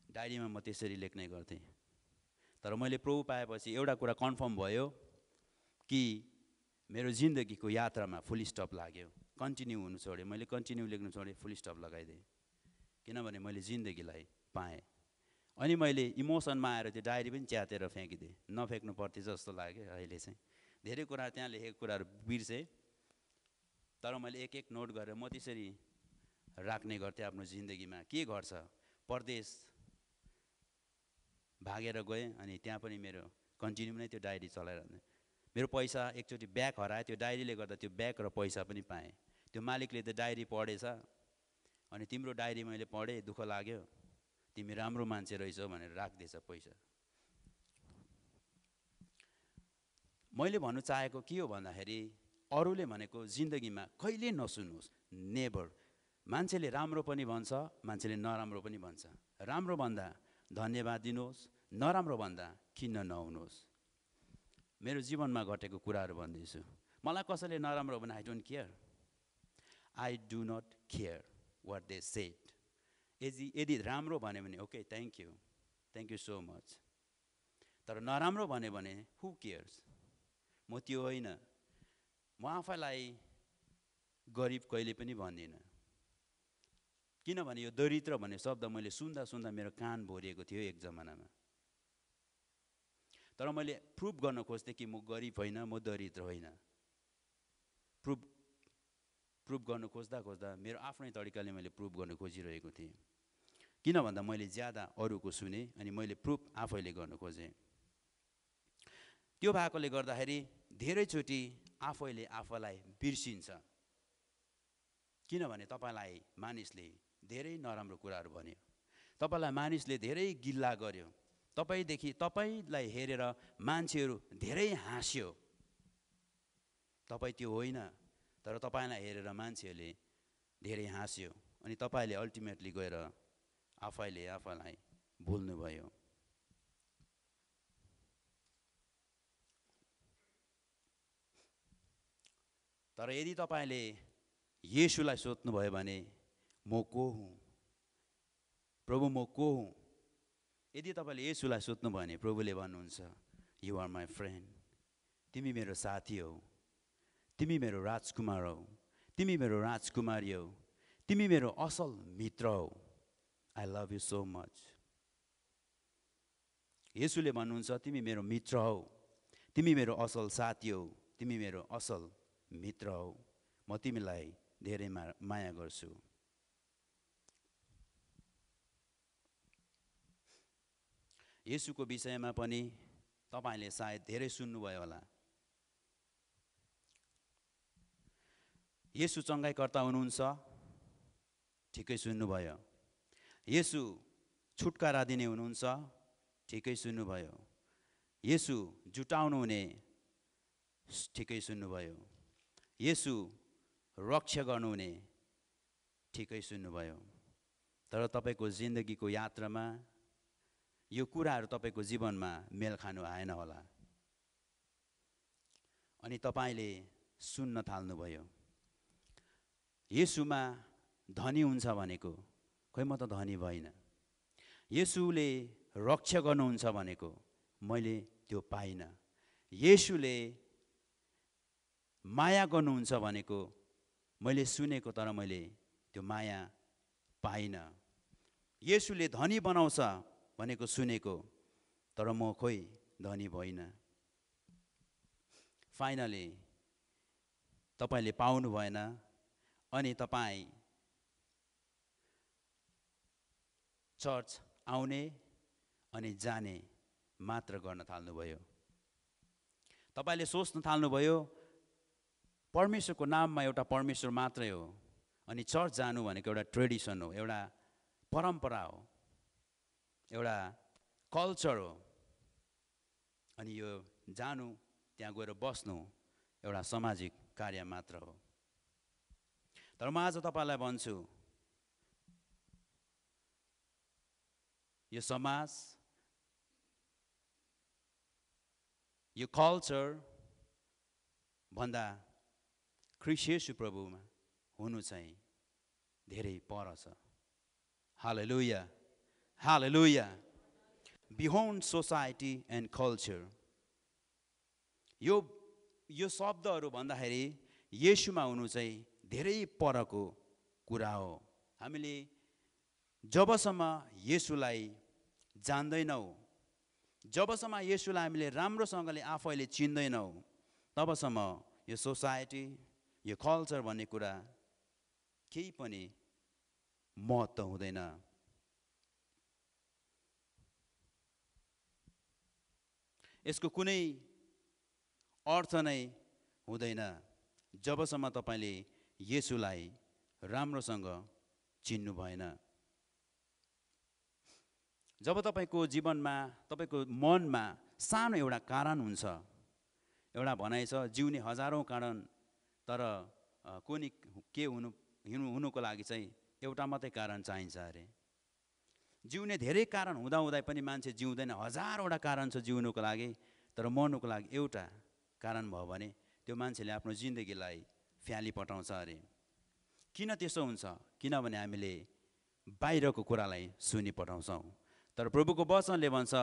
डायरीमा म त्यसरी लेख्ने गर्थेँ। तर मैले प्रभु पाएपछि एउटा कुरा कन्फर्म भयो कि मेरो जिन्दगीको यात्रामा फुल स्टप लाग्यो, कन्टिन्यू हुनु छोडेँ। मैले कन्टिन्यू लेख्नु छोडेँ, फुल स्टप लगाइदिएँ, किनभने मैले जिन्दगीलाई पाएँ। अनि मैले इमोसनमा आएर त्यो डायरी पनि च्यातेर फ्याँकिदिएँ, नफ्याँक्नु पर्थ्यो जस्तो लाग्यो। अहिले चाहिँ धेरै कुरा त्यहाँ लेखेको कुराहरू बिर्सेँ, तर मैले एक एक नोट गरेर म त्यसरी राख्ने गर्थेँ आफ्नो जिन्दगीमा। के घट्छ, परदेश भागेर गएँ अनि त्यहाँ पनि मेरो कन्टिन्यू नै त्यो डायरी चलाइरहने। मेरो पैसा एकचोटि ब्याग हरायो, त्यो डायरीले गर्दा त्यो ब्याग र पैसा पनि पाएँ। त्यो मालिकले त्यो डायरी पढेछ अनि तिम्रो डायरी मैले पढेँ, दुःख लाग्यो, तिमी राम्रो मान्छे रहेछौ भनेर राखिदिएछ पैसा। मैले भन्नु चाहेको के हो भन्दाखेरि, अरूले भनेको जिन्दगीमा कहिले नसुन्नुहोस्, नेभर। मान्छेले राम्रो पनि भन्छ, मान्छेले नराम्रो पनि भन्छ। राम्रो भन्दा धन्यवाद दिनुहोस्, नराम्रो भन्दा खिन्न नहुनुहोस्। मेरो जीवनमा घटेको कुराहरू भन्दैछु। मलाई कसैले नराम्रो भने I don't care, I do not care what they said. यदि राम्रो भन्यो भने okay, thank you so much. तर नराम्रो भन्यो भने हु केयर्स। म त्यो होइन। म आफैलाई गरिब कहिले पनि भन्दिनँ, किनभने यो दरिद्र भन्ने शब्द मैले सुन्दा मेरो कान भरिएको थियो एक जमानामा। तर मैले प्रुभ गर्न खोज्थेँ कि म गरिब होइन, म दरिद्र होइन। प्रुभ गर्न खोज्दा मेरो आफ्नै तरिकाले मैले प्रुभ गर्न खोजिरहेको थिएँ। किन भन्दा मैले ज्यादा अरूको सुने अनि मैले प्रुभ आफैले गर्न खोजेँ। त्यो भएकोले गर्दाखेरि धेरैचोटि आफैले आफैलाई बिर्सिन्छ, किनभने तपाईँलाई मानिसले धेरै नराम्रो कुराहरू भन्यो, तपाईँलाई मानिसले धेरै गिल्ला गर्यो, तपाईँलाई हेरेर मान्छेहरू धेरै हाँस्यो। तपाईँ त्यो होइन, तर तपाईँलाई हेरेर मान्छेहरूले धेरै हाँस्यो अनि तपाईँले अल्टिमेटली गएर आफैले आफैलाई भुल्नुभयो। तर यदि तपाईँले येशूलाई सोध्नुभयो भने म को हुँ, प्रभु म को हुँ, यदि तपाईँले येशूलाई सोध्नुभयो भने प्रभुले भन्नुहुन्छ यु आर माई फ्रेन्ड, तिमी मेरो साथी हौ, तिमी मेरो राजकुमार हौ, तिमी मेरो राजकुमारी हौ, तिमी मेरो असल मित्र हौ, I love you so much. येशूले भन्नुहुन्छ तिमी मेरो मित्र हौ, तिमी मेरो असल साथी हौ, तिमी मेरो असल मित्र हौ, म तिमीलाई धेरै माया गर्छु। येशूको विषयमा पनि तपाईले सायद धेरै सुन्नुभयो होला। येशू चङ्गाइकर्ता हुनुहुन्छ, ठिकै सुन्नुभयो। येशू छुटकारा दिने हुनुहुन्छ, ठिकै सुन्नुभयो। येशू जुटाउनु हुने, ठिकै सुन्नुभयो। येशू रक्षा गर्नुहुने, ठिकै सुन्नुभयो। तर तपाईको जिन्दगीको यात्रामा यो कुराहरू तपाईको जीवनमा मेल खानु आएन होला अनि तपाईले सुन्न थाल्नुभयो येशूमा धनी हुन्छ भनेको, खै म त धनी भइन। येशूले रक्षा गर्नुहुन्छ भनेको मैले त्यो पाइन। येशूले माया गर्नुहुन्छ भनेको मैले सुनेको, तर मैले त्यो माया पाइन। येशूले धनी बनाउँछ भनेको सुनेको, तर म खोइ धनी भइन। फाइनली तपाईले पाउनु भएन अनि तपाई चर्च आउने अनि जाने मात्र गर्न थाल्नुभयो। तपाईले सोच्न थाल्नुभयो परमेश्वरको नाममा एउटा परमेश्वर मात्रै हो अनि चर्च जानु भनेको एउटा ट्रेडिसन हो, एउटा परम्परा हो। एउटा कल्चर हो। अनि यो जानु, त्यहाँ गएर बस्नु एउटा सामाजिक कार्य मात्र हो। तर म आज तपाईलाई भन्छु, यो समाज, यो कल्चर भन्दा ख्रीष्ट येशू प्रभुमा हुनु चाहिँ धेरै पर छ। हालेलुया, हालेलुया। बियोन्ड सोसाइटी एन्ड कल्चर, यो शब्दहरू भन्दाखेरि येशूमा हुनु चाहिँ धेरै परको कुरा हो। हामीले जबसम्म येशूलाई जान्दैनौँ, जबसम्म येशूलाई हामीले राम्रोसँगले आफैले चिन्दैनौँ, तबसम्म यो सोसाइटी, यो कल्चर भन्ने कुरा केही पनि महत्त्व हुँदैन। यसको कुनै अर्थ नै हुँदैन जबसम्म तपाईले येशूलाई राम्रोसँग चिन्नु भएन। जब तपाईको जीवनमा, तपाईको मनमा सानो एउटा कारण हुन्छ, एउटा भनाइ छ जिउने हजारौं कारण, तर कुनै के हुनुको लागि चाहिँ एउटा मात्रै कारण चाहिन्छ अरे। जिउने धेरै कारण हुँदाहुँदै पनि मान्छे जिउँदैन। हजारवटा कारण छ जिउनुको लागि, तर मर्नुको लागि एउटा कारण भयो भने त्यो मान्छेले आफ्नो जिन्दगीलाई फ्याली पठाउँछ अरे। किन त्यसो हुन्छ? किनभने हामीले बाहिरको कुरालाई सुनि पठाउँछौँ। तर प्रभुको वचनले भन्छ,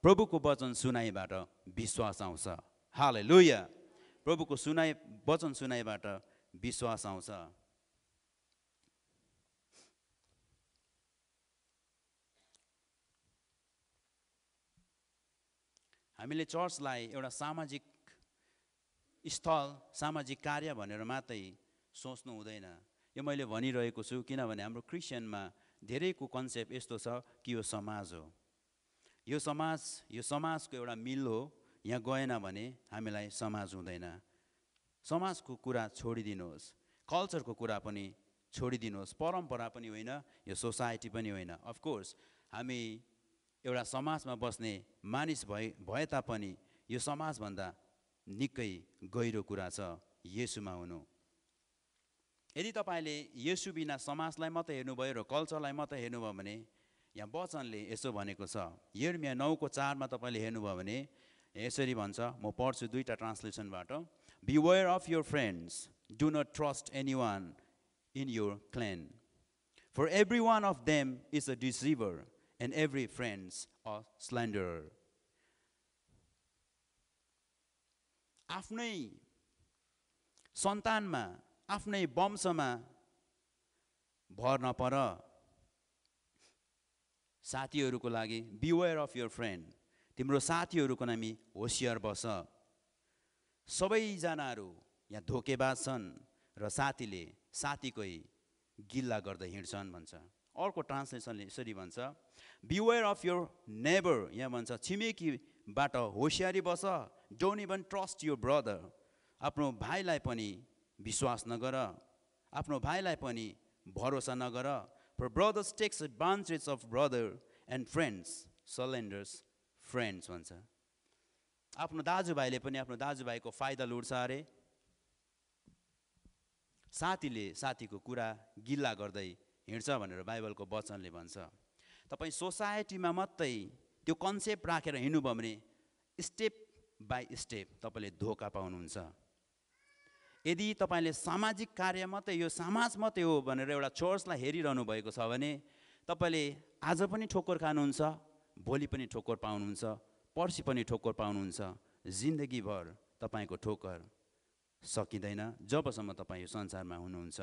प्रभुको वचन सुनाइबाट विश्वास आउँछ। हालेलुया। प्रभुको वचन सुनाइबाट विश्वास आउँछ। हामीले चर्चलाई एउटा सामाजिक स्थल, सामाजिक कार्य भनेर मात्रै सोच्नु हुँदैन। यो मैले भनिरहेको छु किनभने हाम्रो क्रिस्चियनमा धेरैको कन्सेप्ट यस्तो छ कि यो समाज हो, यो समाजको एउटा मिल हो। यहाँ गएन भने हामीलाई समाज हुँदैन। समाजको कुरा छोडिदिनुहोस्, कल्चरको कुरा पनि छोडिदिनुहोस्, परम्परा पनि होइन, यो सोसाइटी पनि होइन। अफकोर्स हामी एउटा समाजमा बस्ने मानिस भए तापनि यो समाजभन्दा निकै गहिरो कुरा छ येशूमा हुनु। यदि तपाईले येशू बिना समाजलाई मात्रै हेर्नुभयो र कल्चरलाई मात्रै हेर्नुभयो भने, यहाँ वचनले यसो भनेको छ, यिर्मया 9:4 मा तपाईले हेर्नुभयो भने यसरी भन्छ, म पढ्छु दुईटा ट्रान्सलेसनबाट। Beware of your friends, do not trust anyone in your clan, for every one of them is a deceiver and every friend a slanderer. आफ्नै सन्तानमा, आफ्नै वंशमा भर नपर। साथीहरूको लागि beware of your friend, तिम्रो साथीहरूको नामी होशियार बस। सबैजनाहरू यहाँ धोकेबाज छन् र साथीले साथीकै गिल्ला गर्दै हिँड्छन् भन्छ। अर्को ट्रान्सलेसनले यसरी भन्छ, beware of your neighbor, यहाँ भन्छ छिमेकीबाट होशियारी बस। Don't even trust your brother, आफ्नो भाइलाई पनि विश्वास नगर, आफ्नो भाइलाई पनि भरोसा नगर। For brothers takes advantage of brother and friends slanders friends भन्छ। आफ्नो दाजुभाइले पनि आफ्नो दाजुभाइको फाइदा लुट्छ अरे। साथीले साथीको कुरा गिल्ला गर्दै हिँड्छ भनेर बाइबलको वचनले भन्छ। तपाई सोसाइटीमा मात्रै त्यो कन्सेप्ट राखेर हिँड्नुभयो भने स्टेप बाई स्टेप तपाईले धोका पाउनुहुन्छ। यदि तपाईले सामाजिक कार्य मात्रै, यो समाज मात्रै हो भनेर एउटा चर्चलाई हेरिरहनु भएको छ भने तपाईले आज पनि ठोक्कर खानुहुन्छ, भोलि पनि ठोक्कर पाउनुहुन्छ, पर्सि पनि ठोक्कर पाउनुहुन्छ। जिन्दगीभर तपाईको ठोक्कर सकिँदैन जबसम्म तपाई यो संसारमा हुनुहुन्छ।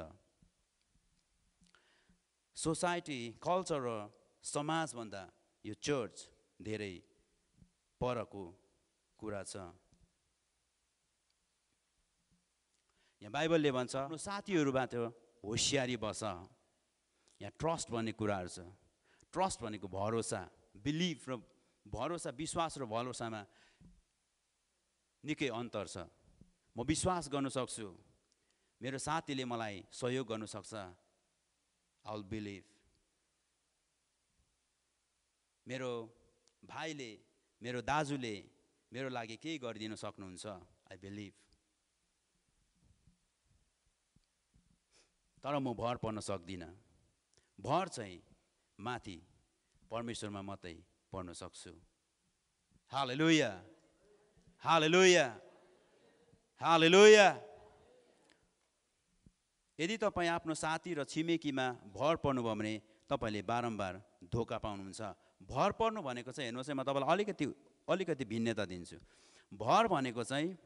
सोसाइटी, कल्चर र समाजभन्दा यो चर्च धेरै परको कुरा छ। यहाँ बाइबलले भन्छ, आफ्नो साथीहरूबाट होशियारी बस। यहाँ ट्रस्ट भन्ने कुराहरू छ। ट्रस्ट भनेको भरोसा, बिलिभ र भरोसा, विश्वास र भरोसामा निकै अन्तर छ। म विश्वास गर्न सक्छु, मेरो साथीले मलाई सहयोग गर्न सक्छ, I'll believe. मेरो भाइले, मेरो दाजुले मेरो लागि केही गरिदिन सक्नुहुन्छ। I believe. तर म भर पर्न सक्दिनँ। भर चाहिँ माथि परमेश्वरमा मात्रै पर्न सक्छु। हालेलुया, हालेलुया, हालेलुया। यदि तपाईँ आफ्नो साथी र छिमेकीमा भर पर्नुभयो भने तपाईँले बारम्बार धोका पाउनुहुन्छ। भर पर्नु भनेको चाहिँ हेर्नुहोस् है, म तपाईँलाई अलिकति भिन्नता दिन्छु। भर भनेको चाहिँ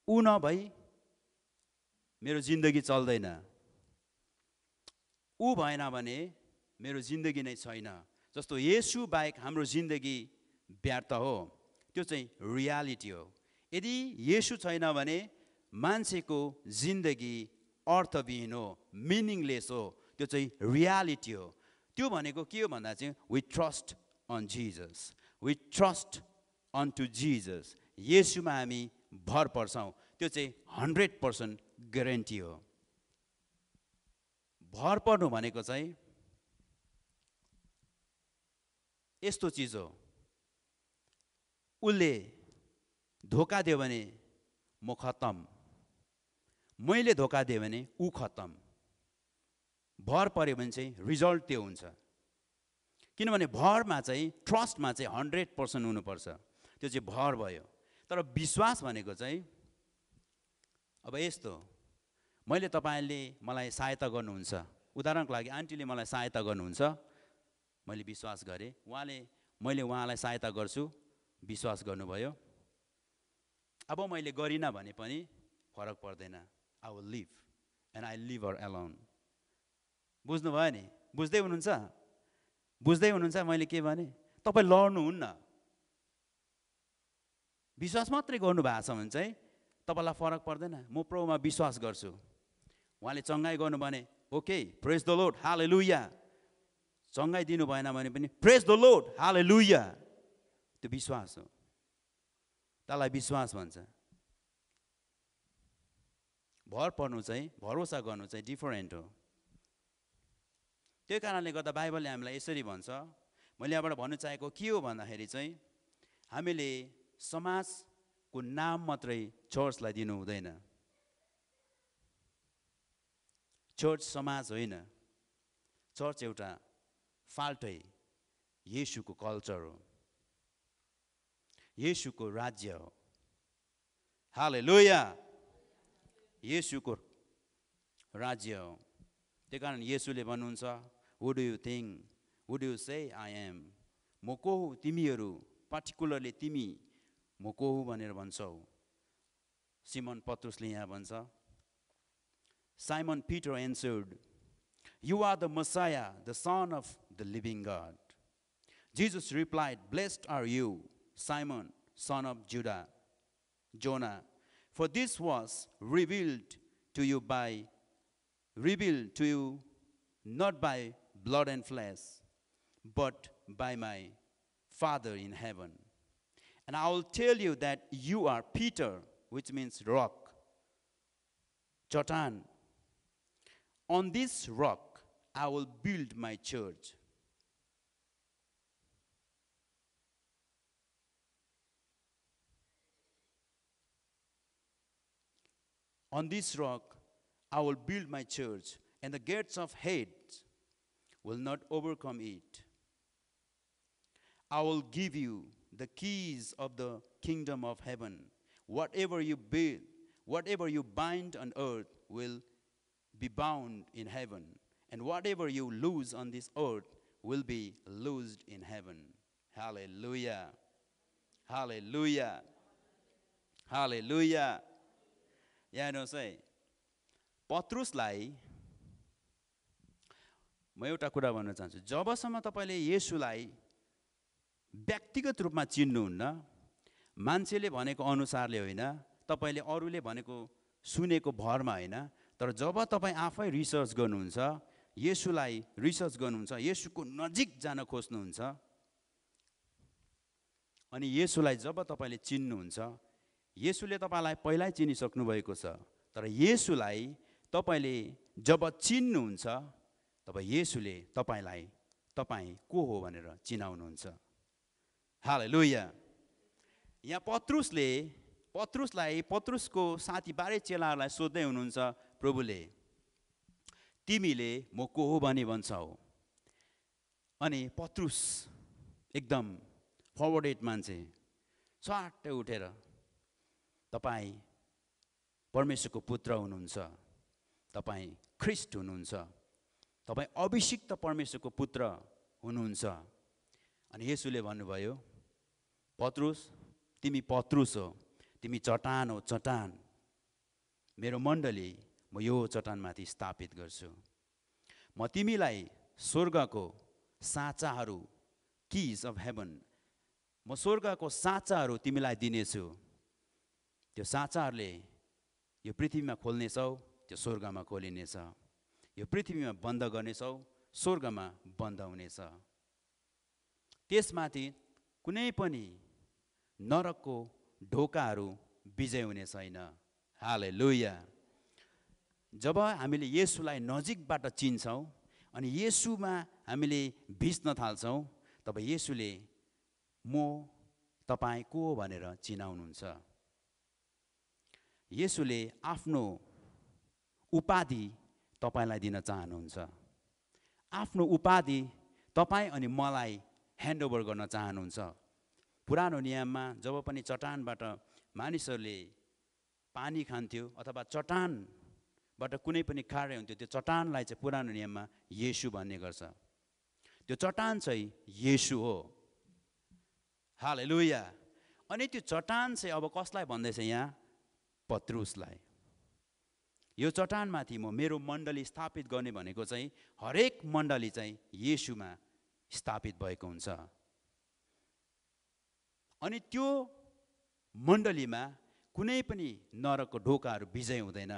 ऊ नभई मेरो जिन्दगी चल्दैन, ऊ भएन भने मेरो जिन्दगी नै छैन। जस्तो येशू बाहेक हाम्रो जिन्दगी व्यर्थ हो, त्यो चाहिँ रियालिटी हो। यदि येशू छैन भने मान्छेको जिन्दगी अर्थविहीन हो, मिनिङलेस हो, त्यो चाहिँ रियालिटी हो। त्यो भनेको के हो भन्दा चाहिँ we trust on Jesus, we trust on to Jesus. येशूमा हामी भर पर्छौँ, त्यो चाहिँ 100% ग्यारेन्टी हो। भर पर्नु भनेको चाहिँ यस्तो चिज हो, उसले धोका दियो भने म खत्तम, मैले धोका दिएँ भने ऊ खत्तम। भर पर्यो भने चाहिँ रिजल्ट त्यो हुन्छ। किनभने भरमा चाहिँ ट्रस्टमा चाहिँ 100% हुनुपर्छ, त्यो चाहिँ भर भयो। तर विश्वास भनेको चाहिँ अब यस्तो, मैले तपाईँले मलाई सहायता गर्नुहुन्छ, उदाहरणको लागि आन्टीले मलाई सहायता गर्नुहुन्छ, मैले विश्वास गरेँ, मैले उहाँलाई सहायता गर्छु, विश्वास गर्नुभयो। अब मैले गरिनँ भने पनि फरक पर्दैन। I will leave and I leave her alone. बुझ्नुभयो नि? बुझ्दै हुनुहुन्छ? बुझ्दै हुनुहुन्छ मैले के भने? तपाईँ लड्नुहुन्न, विश्वास मात्रै गर्नुभएको छ भने चाहिँ तपाईँलाई फरक पर्दैन। म प्रभुमा विश्वास गर्छु, उहाँले चङ्गाइ गर्नु भने ओके, प्रेज द लर्ड, हालेलुया। चङ्गाइ दिनु भएन भने पनि प्रेज द लर्ड, हालेलुया। त्यो विश्वास हो, त्यसलाई विश्वास भन्छ। भर पर्नु चाहिँ, भरोसा गर्नु चाहिँ डिफरेन्ट हो। त्यो कारणले गर्दा बाइबलले हामीलाई यसरी भन्छ। मैले यहाँबाट भन्नु चाहेको के हो भन्दाखेरि चाहिँ हामीले समाजको नाम मात्रै चर्चलाई दिनु हुँदैन। चर्च समाज होइन, चर्च एउटा फाल्टै येशूको कल्चर हो, येशूको राज्य हो। हालेलुया, येशूको राज्य हो। त्यही कारण येशूले भन्नुहुन्छ, who do you think, who do you say I am. म को हुँ, तिमीहरू पर्टिकुलरली तिमी म को हुँ भनेर भन्छौ। सिमन पत्रुसले यहाँ भन्छ, Simon Peter answered, "You are the Messiah, the Son of the living God." Jesus replied, "Blessed are you, Simon, son of Jonah, for this was revealed to you not by blood and flesh, but by my Father in heaven. And I will tell you that you are Peter," which means rock, Chatan. "On this rock I will build my church." On this rock I will build my church, and the gates of hate will not overcome it. I will give you the keys of the kingdom of heaven. Whatever you bind on earth will be bound in heaven, and whatever you loose on this earth will be loosed in heaven. Hallelujah. Hallelujah. Hallelujah. यहाँ हेर्नुहोस् है, पत्रुसलाई म एउटा कुरा भन्न चाहन्छु। जबसम्म तपाईँले येशूलाई व्यक्तिगत रूपमा चिन्नुहुन्न, मान्छेले भनेको अनुसारले होइन, तपाईँले अरूले भनेको सुनेको भरमा होइन, तर जब तपाईँ आफै रिसर्च गर्नुहुन्छ, येशूलाई रिसर्च गर्नुहुन्छ, येशूको नजिक जान खोज्नुहुन्छ, अनि येशूलाई जब तपाईँले चिन्नुहुन्छ, येशूले तपाईँलाई पहिल्यै चिनिसक्नु भएको छ, तर येशूलाई तपाईँले जब चिन्नुहुन्छ, तब येशूले तपाईँलाई तपाईँ को हो भनेर चिनाउनुहुन्छ। हालेलुया। यहाँ पत्रुसको साथी 12 चेलाहरूलाई सोध्दै हुनुहुन्छ प्रभुले, तिमीले म को हो भनी भन्छौ? अनि पत्रुस एकदम फरवर्डेड मान्छे स्वाट्टै उठेर, तपाईँ परमेश्वरको पुत्र हुनुहुन्छ, तपाईँ ख्रिस्ट हुनुहुन्छ, तपाईँ अभिषिक्त परमेश्वरको पुत्र हुनुहुन्छ। अनि येशूले भन्नुभयो, पत्रुस, तिमी पत्रुस हो, तिमी चट्टान हो, चट्टान। मेरो मण्डली म यो चट्टानमाथि स्थापित गर्छु। म तिमीलाई स्वर्गको साँचाहरू, किज अफ हेभन, म स्वर्गको साँचाहरू तिमीलाई दिनेछु। त्यो साँचाहरूले यो पृथ्वीमा खोल्नेछौ, त्यो स्वर्गमा खोलिनेछ। यो पृथ्वीमा बन्द गर्नेछौ, स्वर्गमा बन्द हुनेछ। त्यसमाथि कुनै पनि नरकको ढोकाहरू विजय हुने छैन। हालेलुया। जब हामीले येशूलाई नजिकबाट चिन्छौँ अनि येशूमा हामीले भिज्न थाल्छौँ, तब येशूले म तपाईँ को हो भनेर चिनाउनुहुन्छ। येशूले आफ्नो उपाधि तपाईलाई दिन चाहनुहुन्छ। आफ्नो उपाधि तपाईँ अनि मलाई ह्यान्डओभर गर्न चाहनुहुन्छ। पुरानो नियममा जब पनि चट्टानबाट मानिसहरूले पानी खान्थ्यो अथवा चट्टानबाट कुनै पनि कार्य हुन्थ्यो, त्यो चट्टानलाई चाहिँ पुरानो नियममा येशू भन्ने गर्छ। त्यो चट्टान चाहिँ येशू हो। हालेलुया। अनि त्यो चट्टान चाहिँ अब कसलाई भन्दैछ यहाँ? पत्रुसलाई। यो चट्टानमाथि म मेरो मण्डली स्थापित गर्ने भनेको चाहिँ हरेक मण्डली चाहिँ येशूमा स्थापित भएको हुन्छ। अनि त्यो मण्डलीमा कुनै पनि नरकको ढोकाहरू विजय हुँदैन,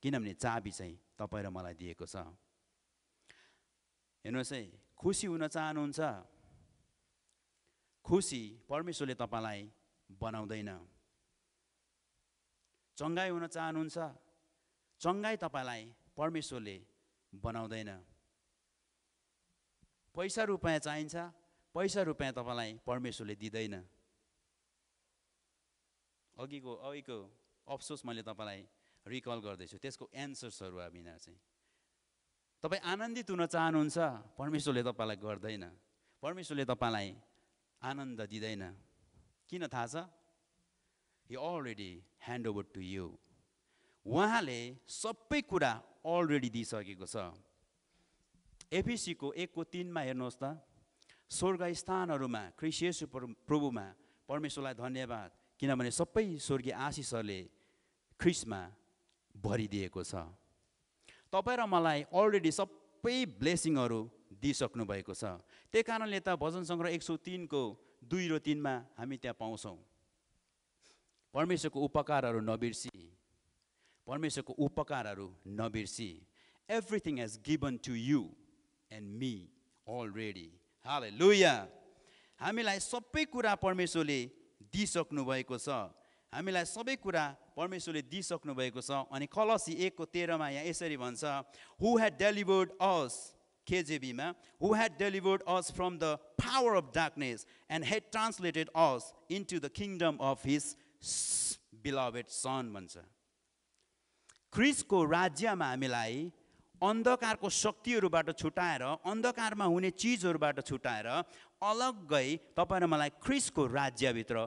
किनभने चाबी चाहिँ तपाईँ र मलाई दिएको छ। हेर्नुहोस् है, खुसी हुन चाहनुहुन्छ? खुसी परमेश्वरले तपाईँलाई बनाउँदैन। चङ्गाई हुन चाहनुहुन्छ? चङ्गाई तपाईँलाई परमेश्वरले बनाउँदैन। पैसा रुपियाँ चाहिन्छ? पैसा रुपियाँ तपाईँलाई परमेश्वरले दिँदैन। अघिको अफसोस मैले तपाईँलाई रिकल गर्दैछु, त्यसको एन्सर्सहरू अब यिनीहरू चाहिँ। तपाईँ आनन्दित हुन चाहनुहुन्छ? परमेश्वरले तपाईँलाई गर्दैन। परमेश्वरले तपाईँलाई आनन्द दिँदैन। किन थाहा छ? He already hand over to you. उहाँले सबै कुरा अलरेडी दिइसकेको छ। एफिसीको 1:3 हेर्नुहोस् त, स्वर्ग स्थानहरूमा ख्रीष्ट येशू प्रभुमा परमेश्वरलाई धन्यवाद, किनभने सबै स्वर्गीय आशिषहरूले ख्रीष्टमा भरिदिएको छ। तपाईँ र मलाई अलरेडी सबै ब्लेसिङहरू दिइसक्नु भएको छ। त्यही कारणले त भजन सङ्ग्रह 103:2 र 3 हामी त्यहाँ पाउँछौँ, परमेश्वरको उपकारहरू नबिर्सी, परमेश्वरको उपकारहरू नबिर्सी। Everything has given to you and me already. Hallelujah. हामीलाई सबै कुरा परमेश्वरले दिइसक्नु भएको छ। हामीलाई सबै कुरा परमेश्वरले दिइसक्नु भएको छ। अनि कलसी 1:13 यहाँ यसरी भन्छ, who had delivered us, KJV मा, who had delivered us from the power of darkness and had translated us into the kingdom of his beloved son भन्छ। ख्रीष्टको राज्यमा हामीलाई अन्धकारको शक्तिहरूबाट छुटाएर, अन्धकारमा हुने चिजहरूबाट छुटाएर अलग्गै तपाईँ र मलाई ख्रीष्टको राज्यभित्र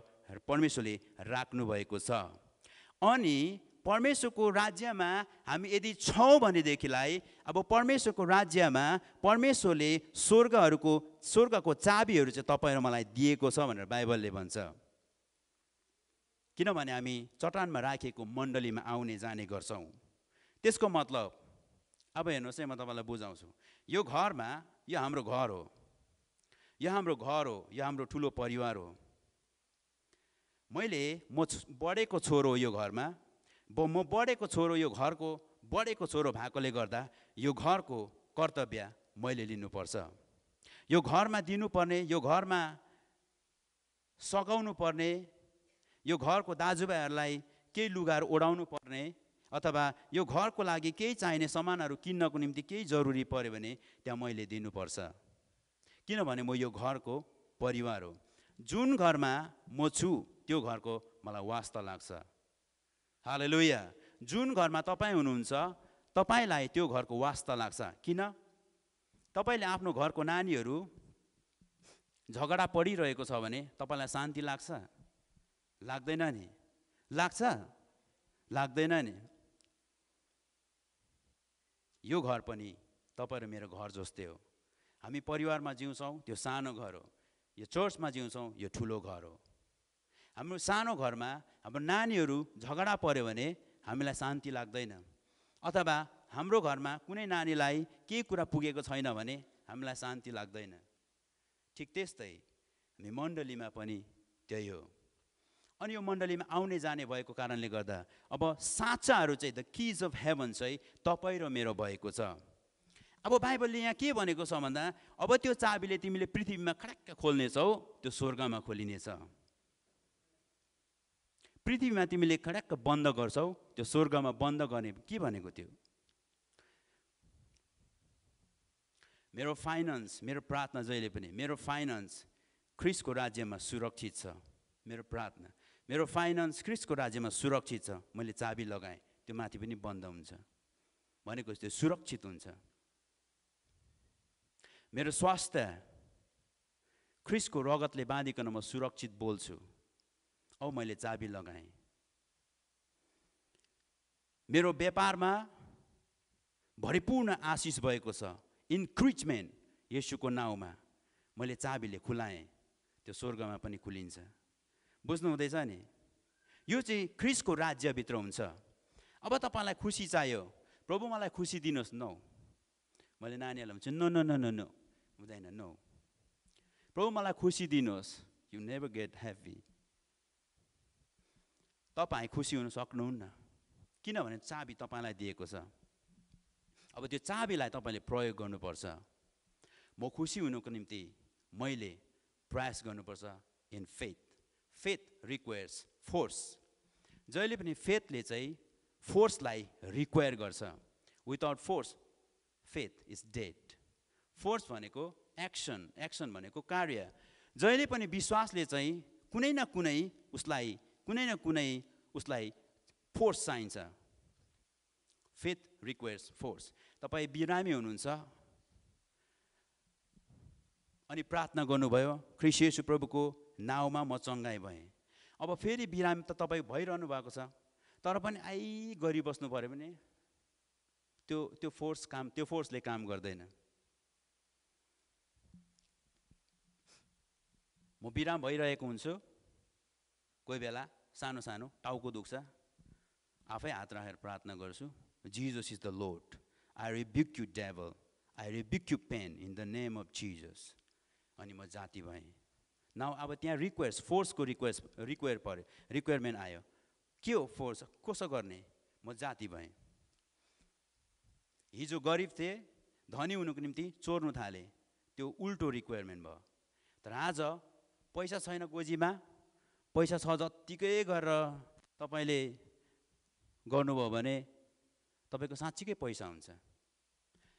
परमेश्वरले राख्नु भएको छ। अनि परमेश्वरको राज्यमा हामी यदि छौँ भनेदेखिलाई अब परमेश्वरको राज्यमा परमेश्वरले स्वर्गको चाबीहरू चाहिँ तपाईँ र मलाई दिएको छ भनेर बाइबलले भन्छ। किनभने हामी चट्टानमा राखेको मण्डलीमा आउने जाने गर्छौँ। त्यसको मतलब अब हेर्नुहोस् है, म तपाईँलाई बुझाउँछु। यो घरमा, यो हाम्रो घर हो, यो हाम्रो घर हो, यो हाम्रो ठुलो परिवार हो। म बढेको छोरो हो यो घरमा, म बढेको छोरो, यो घरको बढेको छोरो भएकोले गर्दा यो घरको कर्तव्य मैले लिनुपर्छ। यो घरमा दिनुपर्ने, यो घरमा सघाउनु पर्ने, यो घरको दाजुभाइहरूलाई केही लुगाहरू ओढाउनु पर्ने, अथवा यो घरको लागि केही चाहिने सामानहरू किन्नको निम्ति केही जरुरी पर्यो भने त्यहाँ मैले दिनुपर्छ। किनभने म यो घरको परिवार हो। जुन घरमा म छु त्यो घरको मलाई वास्ता लाग्छ। हालेलुया। जुन घरमा तपाईँ हुनुहुन्छ तपाईँलाई त्यो घरको वास्ता लाग्छ। किन? तपाईँले आफ्नो घरको नानीहरू झगडा परिरहेको छ भने तपाईँलाई शान्ति लाग्छ? लाग्दैन नि? लाग्छ? लाग्दैन नि? यो घर पनि तपाईँ र मेरो घर जस्तै हो। हामी परिवारमा जिउँछौँ, त्यो सानो घर हो। यो चर्चमा जिउँछौँ, यो ठुलो घर हो। हाम्रो सानो घरमा हाम्रो नानीहरू झगडा पर्यो भने हामीलाई शान्ति लाग्दैन, अथवा हाम्रो घरमा कुनै नानीलाई केही कुरा पुगेको छैन भने हामीलाई शान्ति लाग्दैन। ठिक त्यस्तै हामी मण्डलीमा पनि त्यही हो। अनि यो मण्डलीमा आउने जाने भएको कारणले गर्दा अब साँचाहरू चाहिँ द किज अफ हेभन चाहिँ तपाईँ र मेरो भएको छ। अब बाइबलले यहाँ के भनेको छ भन्दा अब त्यो चाबीले तिमीले पृथ्वीमा खडक्क खोल्नेछौ, त्यो स्वर्गमा खोलिनेछ। पृथ्वीमा तिमीले खडक्क बन्द गर्छौ, त्यो स्वर्गमा बन्द गर्ने के भनेको थियो? मेरो फाइनान्स, मेरो प्रार्थना जहिले पनि मेरो फाइनान्स ख्रिस्टको राज्यमा सुरक्षित छ। मेरो प्रार्थना मेरो फाइनान्स ख्रिस्टको राज्यमा सुरक्षित छ। मैले चाबी लगाएँ, त्यो माथि पनि बन्द हुन्छ भनेको त्यो सुरक्षित हुन्छ। मेरो स्वास्थ्य ख्रिस्टको रगतले बाँधिकन म सुरक्षित बोल्छु। औ मैले चाबी लगाएँ। मेरो व्यापारमा भरिपूर्ण आशिष भएको छ, इन्क्रिचमेन्ट येशूको नाउँमा मैले चाबीले खुलाएँ, त्यो स्वर्गमा पनि खुलिन्छ। बुझ्नु हुँदैछ नि? यो चाहिँ ख्रिस्टको राज्यभित्र हुन्छ। अब तपाईँलाई खुसी चाहियो, प्रभु मलाई खुसी दिनुहोस्। नो, मैले नानीहरूलाई भन्छु no no no no no, हुँदैन। नो, प्रभु मलाई खुसी दिनुहोस्। You never get happy. तपाईँ खुसी हुन सक्नुहुन्न, किनभने चाबी तपाईँलाई दिएको छ। अब त्यो चाबीलाई तपाईँले प्रयोग गर्नुपर्छ। म खुसी हुनुको निम्ति मैले प्रयास गर्नुपर्छ in faith. Faith requires force. जहिले पनि फेथले चाहिँ फोर्सलाई रिक्वायर गर्छ। Without force faith is dead. Force भनेको एक्सन, एक्सन भनेको कार्य। जहिले पनि विश्वासले चाहिँ कुनै न कुनै उसलाई फोर्स चाहिन्छ। Faith requires force. तपाईँ बिरामी हुनुहुन्छ अनि प्रार्थना गर्नुभयो, ख्रीष्ट येशू प्रभुको नाउँमा म चङ्गाइ भएँ। अब फेरि बिरामी त तपाईँ भइरहनु भएको छ, तर पनि गरिबस्नु पऱ्यो भने त्यो फोर्सले काम गर्दैन। म बिराम भइरहेको हुन्छु, कोही बेला सानो सानो टाउको दुख्छ, आफै हात राखेर प्रार्थना गर्छु, Jesus is the Lord, I rebuke you devil, I rebuke you pain in the name of Jesus. अनि म जाति भएँ। नाउ अब त्यहाँ फोर्सको रिक्वायरमेन्ट आयो। के हो फोर्स? कसो गर्ने? म जाति भएँ। हिजो गरिब थिएँ, धनी हुनुको निम्ति चोर्नु थालेँ, त्यो उल्टो रिक्वायरमेन्ट भयो। तर आज पैसा छैन गोजीमा, पैसा छ जत्तिकै गरेर तपाईँले गर्नुभयो भने तपाईँको साँच्चीकै पैसा हुन्छ।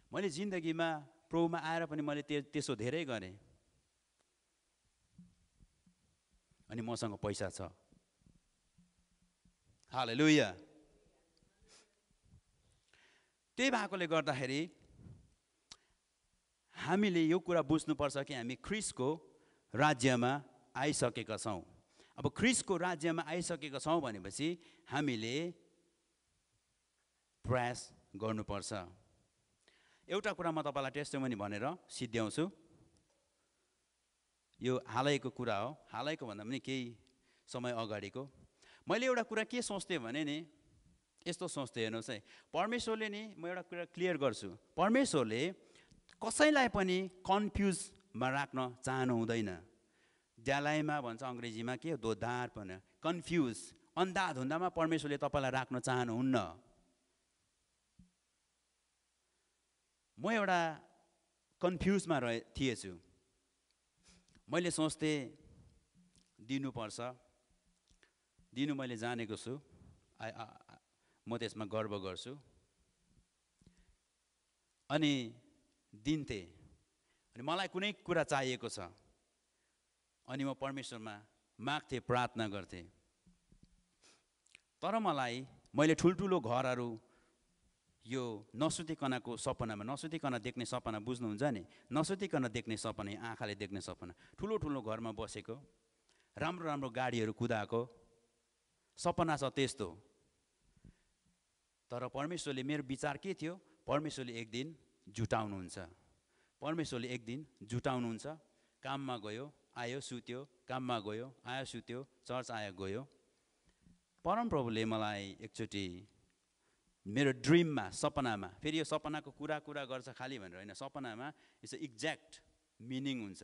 मैले जिन्दगीमा प्रभुमा आएर पनि मैले त्यसो धेरै गरेँ, अनि मसँग पैसा छ। हालेलुया। त्यही भएकोले गर्दाखेरि हामीले यो कुरा बुझ्नुपर्छ कि हामी ख्रिस्टको राज्यमा आइसकेका छौँ। अब ख्रिस्टको राज्यमा आइसकेका छौँ भनेपछि हामीले प्रयास गर्नुपर्छ। एउटा कुरा म तपाईँलाई टेस्टिमोनी भनेर सिद्ध्याउँछु। यो हालैको कुरा हो, हालैको भन्दा पनि केही समय अगाडिको। मैले एउटा कुरा के सोच्थेँ भने नि, यस्तो सोच्थेँ, हेर्नुहोस् है, परमेश्वरले नि, म एउटा कुरा क्लियर गर्छु, परमेश्वरले कसैलाई पनि कन्फ्युजमा राख्न चाहनु हुँदैन। ड्यालाइमा भन्छ अङ्ग्रेजीमा, के हो, दोधार पनि कन्फ्युज, अन्धाधुन्दामा परमेश्वरले तपाईँलाई राख्न चाहनुहुन्न। म एउटा कन्फ्युजमा थिएछु। मैले सोच्थेँ दिनुपर्छ, दिनु मैले जानेको छु, म त्यसमा गर्व गर्छु, अनि दिन्थेँ। अनि मलाई कुनै कुरा चाहिएको छ अनि म परमेश्वरमा माग्थेँ, प्रार्थना गर्थेँ। तर मैले ठुल्ठुलो घरहरू, यो नसुतिकनको सपनामा, नसुतिकन देख्ने सपना बुझ्नुहुन्छ नि, नसुतिकन देख्ने सपना, आँखाले देख्ने सपना, ठुलो ठुलो घरमा बसेको, राम्रो राम्रो गाडीहरू कुदाएको सपना छ त्यस्तो। तर परमेश्वरले, मेरो विचार के थियो, परमेश्वरले एक दिन जुटाउनुहुन्छ, परमेश्वरले एक दिन जुटाउनुहुन्छ। काममा गयो, आयो, सुत्यो, काममा गयो, आयो, सुत्यो, चर्च आयो, गयो। परमप्रभुले मलाई एकचोटि मेरो ड्रिममा, सपनामा, फेरि यो सपनाको कुरा गर्छ खालि भनेर होइन, सपनामा इट्स एक्ज्याक्ट मिनिङ हुन्छ।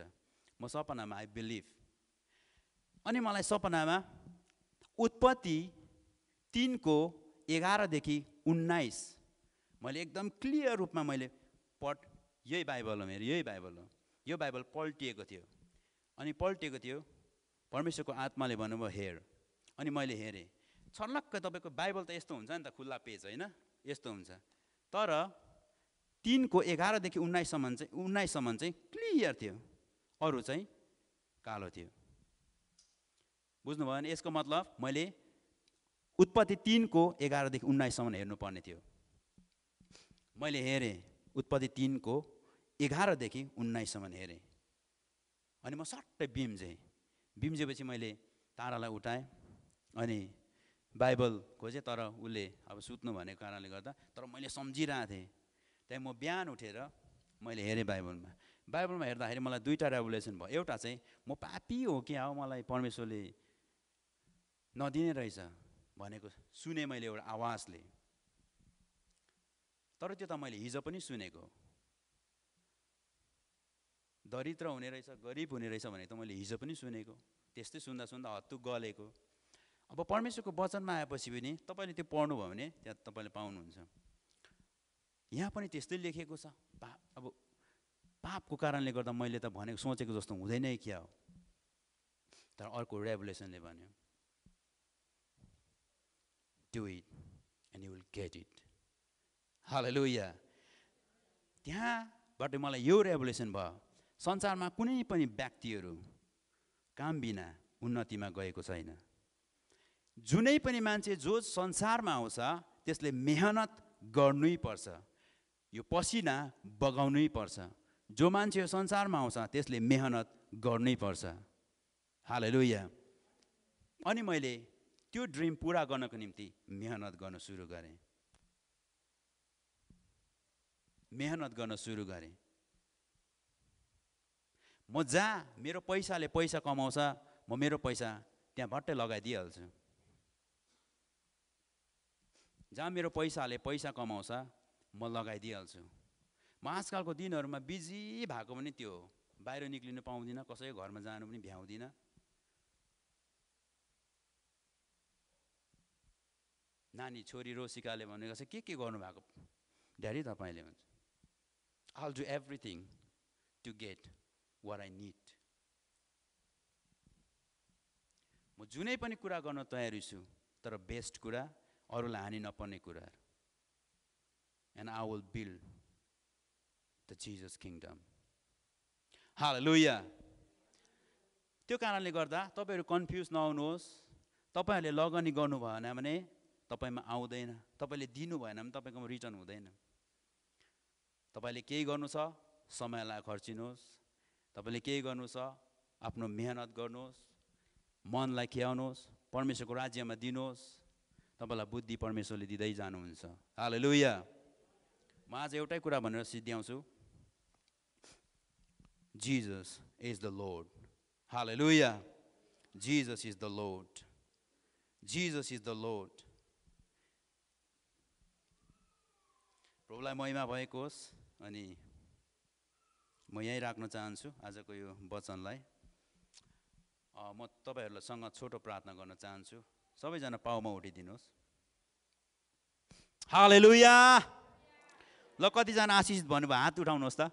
म सपनामा आई बिलिभ। अनि मलाई सपनामा उत्पत्ति 3:11 देखि 19 मैले एकदम क्लियर रूपमा मैले यही बाइबल हो मेरो, यही बाइबल हो, यो बाइबल पल्टिएको थियो। अनि पल्टिएको थियो, परमेश्वरको आत्माले भन्नुभयो हेर। अनि मैले हेरेँ, छर्लक्क तपाईँको बाइबल त यस्तो हुन्छ नि त, खुल्ला पेज होइन, यस्तो हुन्छ। तर 3:11 देखि 19 चाहिँ क्लियर थियो, अरू चाहिँ कालो थियो। बुझ्नुभयो नि? यसको मतलब मैले उत्पत्ति 3:11 देखि 19 हेर्नुपर्ने थियो। मैले हेरेँ, उत्पत्ति 3:11 देखि 19 हेरेँ। अनि म सट्टै बिम्जेपछि मैले तारालाई उठाएँ अनि बाइबल खोजेँ। तर उसले अब सुत्नु भनेको कारणले गर्दा, तर मैले सम्झिरहेको थिएँ। त्यहाँ म बिहान उठेर मैले हेरेँ बाइबलमा हेर्दाखेरि मलाई 2टा रेभुलेसन भयो। एउटा चाहिँ म पापी हो क्या हो, मलाई परमेश्वरले नदिने रहेछ भनेको सुने मैले एउटा आवाजले। तर त्यो त मैले हिजो पनि सुनेको, दरिद्र हुने रहेछ, गरिब हुने रहेछ भने त मैले हिजो पनि सुनेको। त्यस्तै सुन्दा हत्तु गलेको। अब परमेश्वरको वचनमा आएपछि पनि तपाईँले त्यो पढ्नुभयो भने त्यहाँ तपाईँले पाउनुहुन्छ। यहाँ पनि त्यस्तै लेखेको छ। अब पापको कारणले गर्दा मैले त भनेको सोचेको जस्तो हुँदैन क्या हो। तर अर्को रेभुलेसनले भन्यो do it and you will get it. हालेलुया। त्यहाँबाट मलाई यो रेभुलेसन भयो, संसारमा कुनै पनि व्यक्तिहरू काम बिना उन्नतिमा गएको छैन। जुनै पनि मान्छे जो संसारमा आउँछ त्यसले मेहनत गर्नै पर्छ, यो पसिना बगाउनै पर्छ। जो मान्छे यो संसारमा आउँछ त्यसले मेहनत गर्नै पर्छ। हालेलुया। अनि मैले त्यो ड्रिम पुरा गर्नको निम्ति मेहनत गर्न सुरु गरेँ, म जहाँ मेरो पैसाले पैसा कमाउँछ म मेरो पैसा त्यहाँ भट्टै लगाइदिइहाल्छु। जहाँ मेरो पैसाले पैसा कमाउँछ म लगाइदिइहाल्छु। म आजकलको दिनहरूमा बिजी भएको पनि त्यो हो, बाहिर निक्लिनु पाउँदिनँ, कसैको घरमा जानु पनि भ्याउँदिनँ। नानी छोरी रोसिकाले भनेको छ के गर्नुभएको ड्याडी तपाईँले? भन्छ I'll do everything to get what I need. म जुनै पनि कुरा गर्न तयारी छु, तर बेस्ट कुरा, अरूलाई हानि नपर्ने कुरा। And I will build the Jesus kingdom. Hallelujah. त्यो कारणले गर्दा तपाईहरु कन्फ्युज नहुनुहोस्। तपाईहरुले लगनी गर्नु भएन भने तपाईमा आउँदैन, तपाईले दिनु भएन भने तपाईकोमा रिटर्न हुँदैन। तपाईले केही गर्नु छ समयलाई खर्चिनुहोस्, तपाईले केही गर्नु छ आफ्नो मेहनत गर्नुहोस्, मनलाई खियाउनुहोस्, परमेश्वरको राज्यमा दिनुहोस्, तपाईलाई बुद्धि परमेश्वरले दिँदै जानुहुन्छ। हालेलुया। म आज एउटै कुरा भनेर सिद्ध्याउँछु, Jesus is the Lord. Hallelujah. Jesus is the Lord. Jesus is the Lord. प्रभुलाई महिमा भएको होस्। अनि म यही राख्न चाहन्छु आजको यो वचनलाई। म तपाईहरुसँग छोटो प्रार्थना गर्न चाहन्छु। सबैजना पाउमा उठिदिनुहोस्। हालेलुया। ल कतिजना आशिषित भन्नुभयो हात उठाउनुहोस् त।